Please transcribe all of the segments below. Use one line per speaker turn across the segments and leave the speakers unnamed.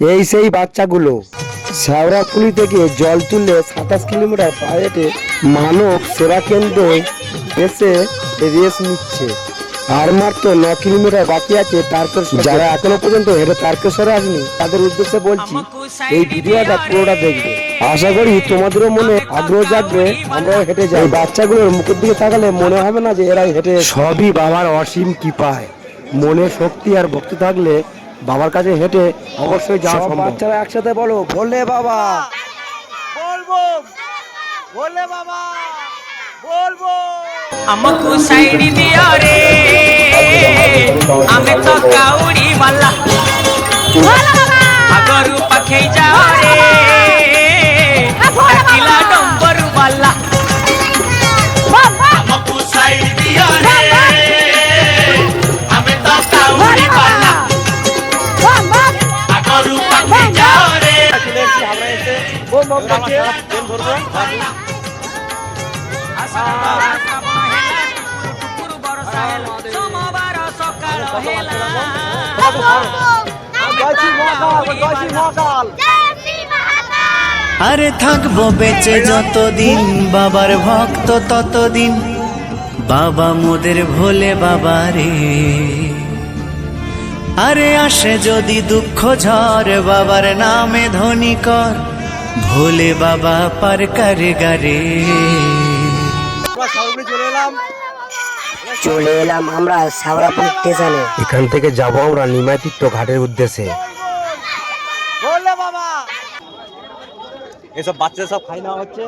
এই সেই বাচ্চাগুলো শেওড়াফুলি থেকে জল তুলে 27 কিলোমিটার পায়ে হেঁটে মানব সেবা কেন্দ্রে এসে রেস নিচ্ছে। আর মাত্র 9 কিলোমিটার বাকি আছে তারকেশ্বর। যারা এখনো পর্যন্ত হেঁটে তারকেশ্বরে আসেনি তাদের উদ্দেশ্যে বলছি এই ভিডিওটা পুরোটা দেখবে। আশা করি তোমাদেরও মনে আগ্রহ জাগবে, আমরাও হেঁটে যাই। বাচ্চাগুলোর মুখের দিকে তাকালে মনে হবে না যে এরাই হেঁটে। সবই বাবার অসীম কৃপায়। মনে শক্তি আর ভক্তি থাকলে বাবার কাছে হেঁটে অবশ্যই যাওয়া সম্ভব। বাচ্চারা একসাথে বলো ভোলে বাবা।
বলবো ভোলে বাবা বলবো।
ଆମକୁ ସାଇଡ୍ ଦିଅ ରେ ଆମେ ତ କାଉଡ଼ି ବାଲା ଆଗରୁ ପାଖେଇ ଯାଅ ରେ ଡାକିଲା ଡମ୍ବରୁ ବାଲା। ଆମକୁ ସାଇଡ୍ ଦିଅ ରେ ଆମେ ତ କାଉଡ଼ି ବାଲା ଆଗରୁ ପାଖେଇ ଯାଅ ରେ।
আমরা এসে বোম বোম দেখিয়ে ট্রেন ধরবো।
আরে থাকবো বেঁচে যতদিন বাবার ভক্ত ততদিন, বাবা মোদের ভোলে বাবা রে। আরে আসে যদি দুঃখ ঝড় বাবার নামে ধ্বনি কর, ভোলে বাবা পার করে গারে।
চলে এলাম আমরা শেওড়াফুলি স্টেশনে। এখান থেকে যাব আমরা নিমাইতীর্থ ঘাটের উদ্দেশ্যে।
এসব বাচ্চাদের সব খাই নেওয়া হচ্ছে,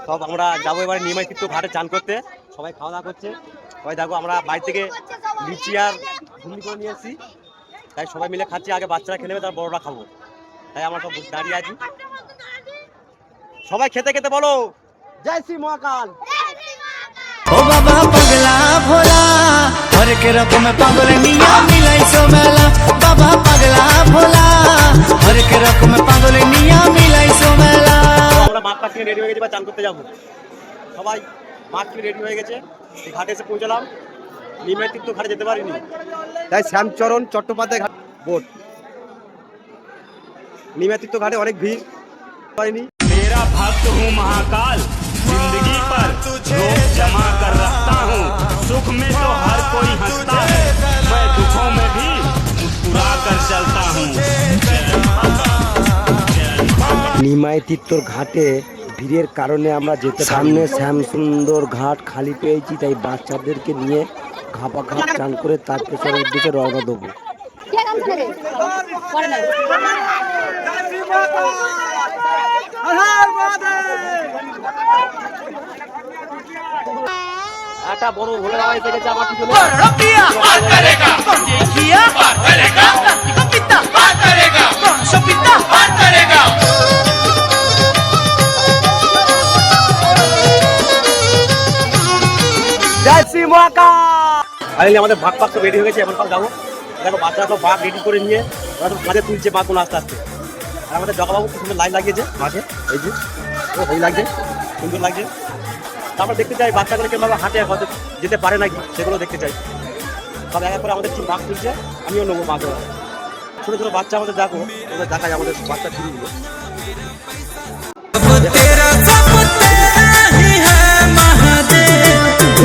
সব আমরা যাবো এবারে নিমাইতীর্থ ঘাটে চান করতে। সবাই খাওয়া দাওয়া করছে। সবাই দেখো আমরা বাড়ি থেকে লিচি আর ঘুগনি করে নিয়ে এসেছি, তাই সবাই মিলে খাচ্ছি। আগে বাচ্চারা খেলে নেবে তার বড়রা খাবো, তাই আমরা সব দাঁড়িয়ে আছি। সবাই খেতে খেতে বলো জয় শ্রী মহাকাল।
ও বাবা পাগলা ভোলা হরেক রকম পাগল নিয়া মিলাইছো মেলা। বাবা পাগলা ভোলা হরেক রকম পাগল নিয়া মিলাইছো মেলা।
আমরা মাঠ পাশ রেডি হয়ে গেছি বা চান করতে যাবো। সবাই মাঠ থেকে রেডি হয়ে গেছে, এই ঘাটে এসে পৌঁছলাম। নিমাইতীর্থ ঘাটে যেতে পারিনি, তাই শ্যামচরণ চট্টোপাধ্যায় ঘাট বোট। নিমাইতীর্থ ঘাটে অনেক ভিড় পাইনি।
मेरा भक्त हूँ महाकाल, जिंदगी पर रोक जमा कर रखता हूँ। सुख में तो हर कोई हंसता है, मैं दुखों में भी मुस्कुरा कर चलता हूँ।
নিমাইতীর্থর ঘাটে ভিড়ের কারণে আমরা যেতে সামনে শ্যামসুন্দর ঘাট খালি পেয়েছি, তাই বাচ্চাদেরকে নিয়ে ঘাপা ঘাট চান করে তারকেশ্বরের উদ্দেশ্যে রওনা দেবো।
একটা বড় ভোলে বাবা এসে গেছে আমার পিছনে। জয় শ্রী মহাকাল। ফাইনালি আমাদের ভাগ পাক রেডি হয়ে গেছে, এখন সব যাবো। দেখো বাচ্চারা সব ভাগ রেডি করে নিয়ে ওরা সব মাঝে তুলছে মা কোনো আস্তে আস্তে। আর আমাদের জগাবাবু খুব সুন্দর লাইন লাগিয়েছে মাঝে, এই যে এই লাগছে, সুন্দর লাগছে। তারপর দেখতে চাই বাচ্চাগুলো কিভাবে হাঁটে হয়তো যেতে পারে নাকি, সেগুলো দেখতে চাই। সব এক করে আমাদের টিম ভাগ তুলছে, আমিও নেবো মাকে। ছোটো ছোটো বাচ্চা আমাদের দেখো, ওদের দেখায় আমাদের বাচ্চা টিমগুলো।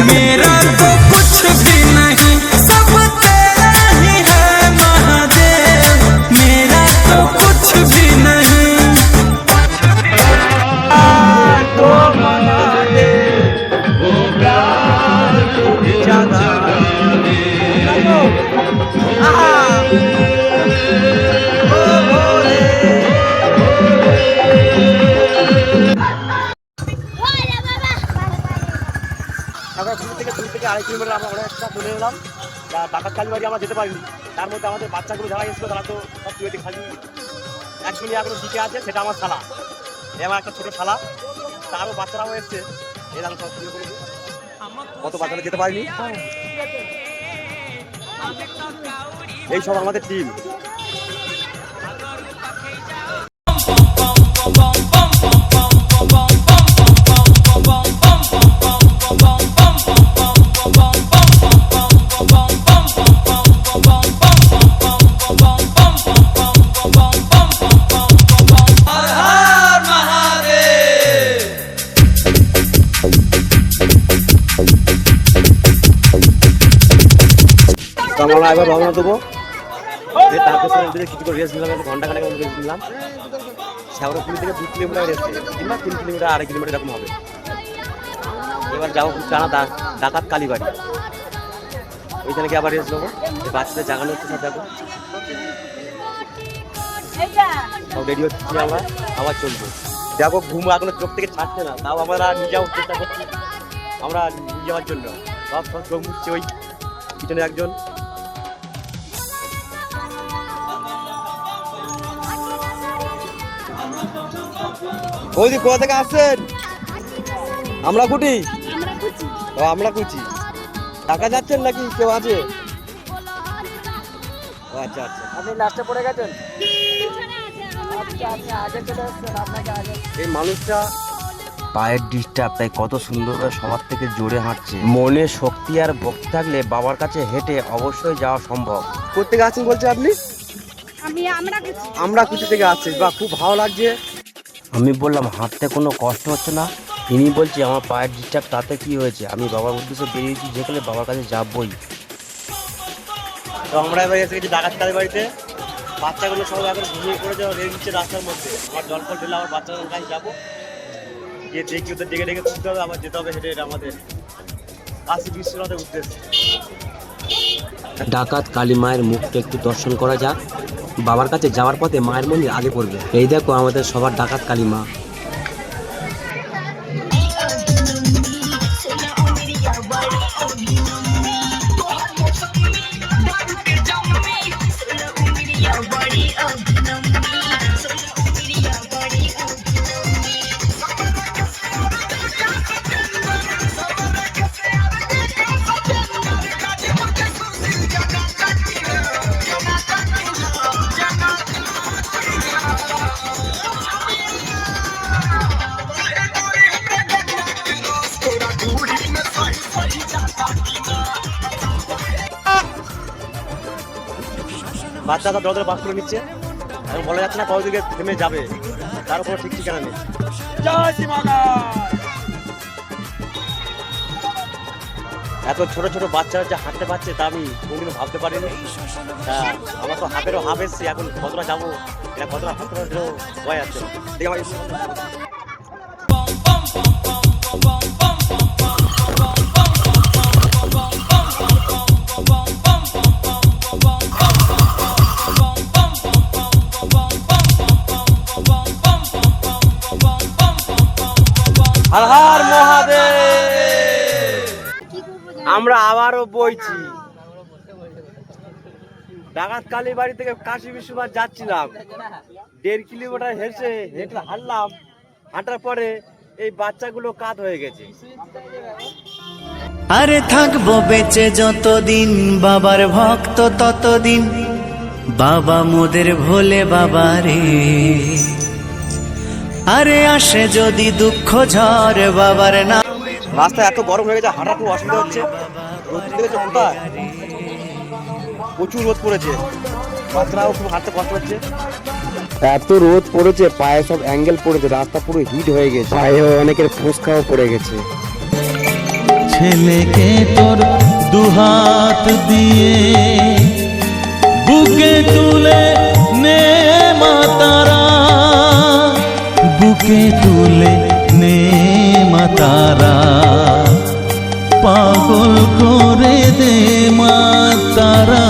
मेरा तो कुछ भी नहीं, सब तेरा ही है महादेव। मेरा तो कुछ भी नहीं।
দূর থেকে 2.5 কিলোমিটার আমরা অনেকটা চলে এলাম। ডাকাত কালীবাড়ি আমরা যেতে পারিনি, তার মধ্যে আমাদের বাচ্চাগুলো যারা এসেছিল তারা তো সব তুলে খালি একজনই এখনো দিকে আছে, সেটা আমার শালা। আমার একটা ছোটো শালা, তারও বাচ্চারাও এসছে, এরকম সব তুলে করেছি। কত বাচ্চারা যেতে পারিনি। এই সব আমাদের টিম। আমরা এবার রওনা দেবো। তারপর কিছু করে রেস্ট নিলাম, ঘন্টা খানেক রেস্ট নিলাম। শ্যাওড়াফুলি থেকে 2 কিলোমিটার রেস্ট কিংবা 3 কিলোমিটার 2.5 কিলোমিটার এরকম হবে। এবার যাবো টানা ডাকাত কালীবাড়ি, ওইখানে গিয়ে আবার রেস্ট নেবো। বাচ্চাদের জাগানো হচ্ছে সব, দেখো সব রেডি হচ্ছে, আমরা আবার চলবো। দেখো ঘুম এখনো চোখ থেকে ছাড়ছে না, তাও আমরা নিয়ে যাওয়ার চেষ্টা করছি, আমরা নিয়ে যাওয়ার জন্য। সব সব চোখ মুছছে ওই পিছনে একজন। বৌদি কোথা থেকে আসছেন? আমরা কুটি। ও আমরা কুচি। টাকা যাচ্ছেন নাকি কেউ আছে? ও আচ্ছা আচ্ছা,
আপনি লাস্টে পড়ে গেছেন। আপনি আগে চলে এসেছেন, আপনাকে আগে।
এই মানুষটা পায়ের ডিস্টার্ব, তাই কত সুন্দর করে সবার থেকে জোরে হাঁটছে। মনে শক্তি আর ভক্তি থাকলে বাবার কাছে হেঁটে অবশ্যই যাওয়া সম্ভব। কোথেকে আছেন বলছে আপনি? আমরা কুচি থেকে আসছি। বা খুব ভালো লাগছে। আমি বললাম হাঁটতে কোনো কষ্ট হচ্ছে না? তিনি বলছে আমার পায়ের ডিস্টার্ব, তাতে কি হয়েছে? আমি বাবার উদ্দেশ্যে বেরিয়েছি, যেখানে বাবার কাছে যাবই। তো আমরা এবার এসে গেছি ডাকাত কালীবাড়িতে। বাচ্চাগুলো সব এখন ঘুমিয়ে পড়েছে, রেগে দিচ্ছে রাস্তার মধ্যে। আমার জল ফল ঢেলে আমার বাচ্চাদের কাছে যাবো, গিয়ে দেখি ওদের ডেকে ডেকে তুলতে হবে, আবার যেতে হবে হেঁটে হেঁটে আমাদের কাশী বিশ্বনাথের উদ্দেশ্যে। ডাকাত কালী মায়ের মুখটা একটু দর্শন করা যাক। বাবার কাছে যাওয়ার পথে মায়ের মন্দির আগে পড়বে। এই দেখো আমাদের সবার ডাকাত কালী মা। বাচ্চা তো দরদরে বাস করে নিচ্ছে, এখন বলা যাচ্ছে না কত দিকে থেমে যাবে, তার উপর ঠিক ঠিকানা নেই। এত ছোট ছোট বাচ্চারা যে হাঁটতে পারছে তা আমি কোনদিনও ভাবতে পারিনি। আমার তো হাফেরও হাফ এসছি, এখন কতটা যাবো এটা কতটা হাঁটতে পারলেও ভয় আছে। ঠিক আছে, হর হর মহাদেব। আমরা আবারও বইছি। ডাকাত কালীবাড়ি থেকে কাশী বিশ্বনাথ যাচ্ছিলাম, 1.5 কিলোমিটার হেঁটে হাঁটলাম। হাঁটার পরে এই বাচ্চাগুলো কাত হয়ে গেছে।
আরে থাকবো বেঁচে যতদিন বাবার ভক্ত ততদিন, বাবা মোদের ভোলে বাবা রে। আরে আসে যদি দুঃখ ঝড় বাবার না।
রাস্তা এত গরম হয়ে গেছে, হাঁটা খুব অসুবিধা হচ্ছে। রোদ দেখেছো কোথায়? প্রচুর রোদ পড়েছে, বাচ্চারাও খুব হাঁটতে কষ্ট হচ্ছে। এত রোদ পড়েছে, পায়ে সব অ্যাঙ্গেল পড়েছে, রাস্তা পুরো হিট হয়ে গেছে, পায়ে অনেকের ফুসকাও পড়ে গেছে।
ছেলেকে তোর দুহাত দিয়ে বুকে তুলে নে মাতারা, বুকে তুলে নে মাতারা, পাগল করে দে মাতারা।